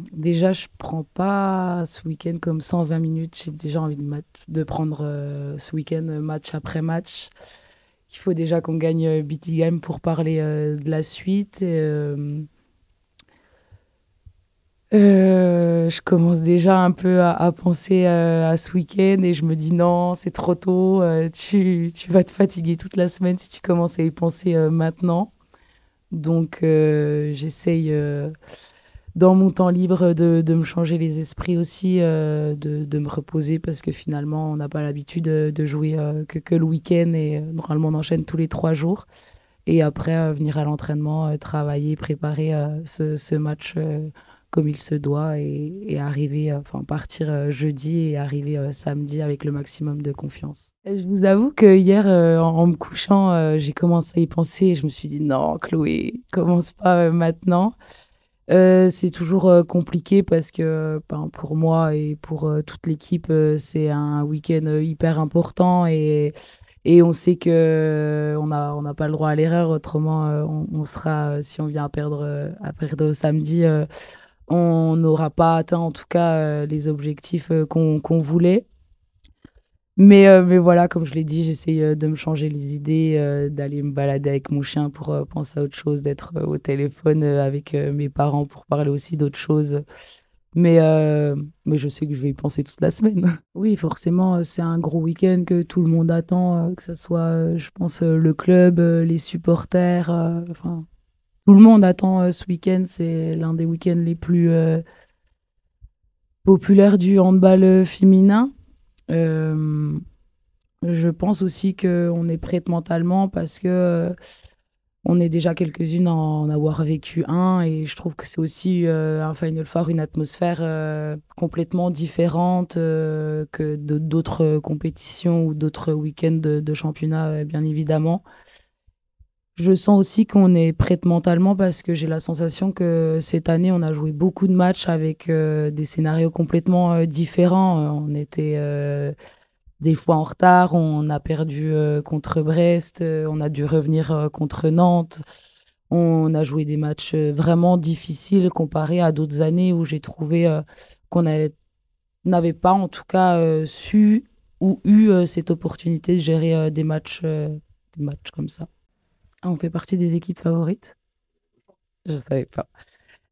Déjà, je prends pas ce week-end comme 120 minutes. J'ai déjà envie de prendre ce week-end match après match. Il faut déjà qu'on gagne BT Game pour parler de la suite. Je commence déjà un peu à penser à ce week-end et je me dis non, c'est trop tôt. Tu vas te fatiguer toute la semaine si tu commences à y penser maintenant. Donc, j'essaye dans mon temps libre de me changer les esprits aussi, de me reposer parce que finalement, on n'a pas l'habitude de jouer que le week-end et normalement, on enchaîne tous les 3 jours. Et après, venir à l'entraînement, travailler, préparer ce match comme il se doit et arriver, enfin partir jeudi et arriver samedi avec le maximum de confiance. Et je vous avoue que hier, en me couchant, j'ai commencé à y penser et je me suis dit non, Chloé, commence pas maintenant. C'est toujours compliqué parce que ben, pour moi et pour toute l'équipe, c'est un week-end hyper important et on sait que on n'a pas le droit à l'erreur. Autrement, on sera, si on vient à perdre samedi, on n'aura pas atteint en tout cas les objectifs qu'on voulait. Mais voilà, comme je l'ai dit, j'essaye de me changer les idées, d'aller me balader avec mon chien pour penser à autre chose, d'être au téléphone avec mes parents pour parler aussi d'autres choses. Mais, euh, mais je sais que je vais y penser toute la semaine. Oui, forcément, c'est un gros week-end que tout le monde attend, que ce soit, je pense, le club, les supporters, enfin, tout le monde attend ce week-end. C'est l'un des week-ends les plus populaires du handball féminin. Euh, Je pense aussi qu'on est prête mentalement parce que on est déjà quelques-unes à en avoir vécu un et je trouve que c'est aussi un Final Four, une atmosphère complètement différente que d'autres compétitions ou d'autres week-ends de championnat, bien évidemment. Je sens aussi qu'on est prête mentalement parce que j'ai la sensation que cette année, on a joué beaucoup de matchs avec des scénarios complètement différents. On était des fois en retard, on a perdu contre Brest, on a dû revenir contre Nantes. On a joué des matchs vraiment difficiles comparés à d'autres années où j'ai trouvé n'avait pas en tout cas su ou eu cette opportunité de gérer des matchs comme ça. Ah, on fait partie des équipes favorites? Je savais pas.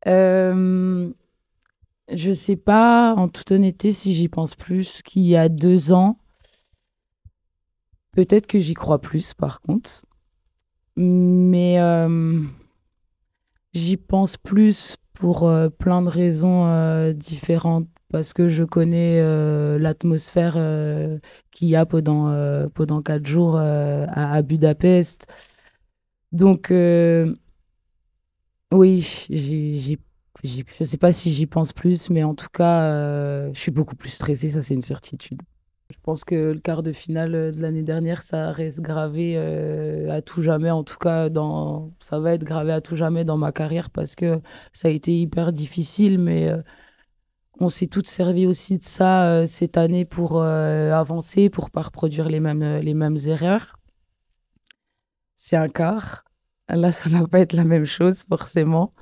Euh, je sais pas, en toute honnêteté, si j'y pense plus qu'il y a 2 ans. Peut-être que j'y crois plus, par contre. Mais j'y pense plus pour plein de raisons différentes. Parce que je connais l'atmosphère qu'il y a pendant 4 jours à Budapest. Donc, oui, je sais pas si j'y pense plus, mais en tout cas, je suis beaucoup plus stressée, ça c'est une certitude. Je pense que le quart de finale de l'année dernière, ça reste gravé à tout jamais. En tout cas, ça va être gravé à tout jamais dans ma carrière parce que ça a été hyper difficile. Mais on s'est toutes servi aussi de ça cette année pour avancer, pour pas reproduire les mêmes erreurs. C'est un quart. Là, ça va pas être la même chose forcément.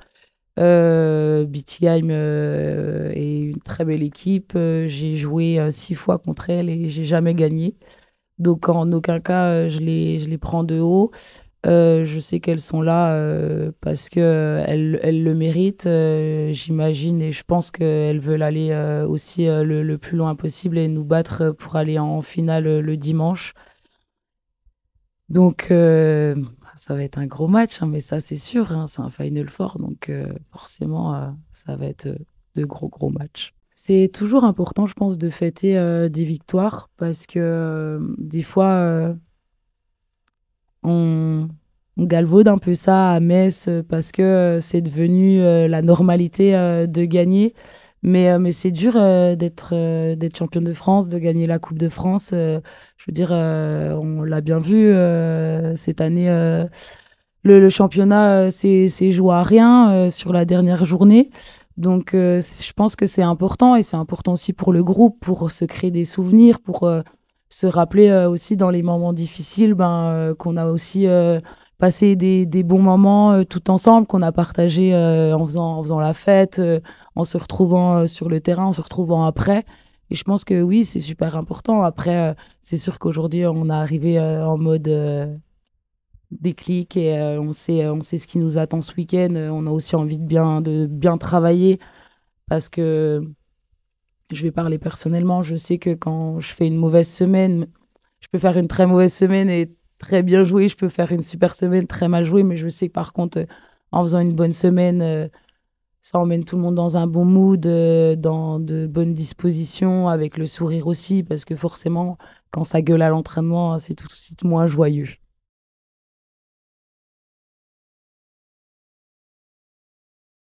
Bietigheim est une très belle équipe. J'ai joué 6 fois contre elle et j'ai jamais gagné. Donc, en aucun cas, je les prends de haut. Je sais qu'elles sont là parce qu'elles le méritent, j'imagine, et je pense qu'elles veulent aller aussi le plus loin possible et nous battre pour aller en finale le dimanche. Donc, ça va être un gros match, hein, mais ça, c'est sûr, hein, c'est un Final Four, donc forcément, ça va être de gros, gros matchs. C'est toujours important, je pense, de fêter des victoires parce que des fois, on, on galvaude un peu ça à Metz parce que c'est devenu la normalité de gagner. Mais c'est dur d'être championne de France, de gagner la Coupe de France. Je veux dire, on l'a bien vu cette année. Le championnat, c'est joué à rien sur la dernière journée. Donc, je pense que c'est important et c'est important aussi pour le groupe, pour se créer des souvenirs, pour se rappeler aussi dans les moments difficiles qu'on a aussi passé des bons moments tout ensemble, qu'on a partagé en faisant la fête, en se retrouvant sur le terrain, en se retrouvant après. Et je pense que oui, c'est super important. Après, c'est sûr qu'aujourd'hui, on est arrivé en mode déclic et on sait ce qui nous attend ce week-end. On a aussi envie de bien travailler parce que je vais parler personnellement. Je sais que quand je fais une mauvaise semaine, je peux faire une très mauvaise semaine et très bien jouer. Je peux faire une super semaine, très mal jouer. Mais je sais que par contre, en faisant une bonne semaine, ça emmène tout le monde dans un bon mood, dans de bonnes dispositions, avec le sourire aussi. Parce que forcément, quand ça gueule à l'entraînement, c'est tout de suite moins joyeux.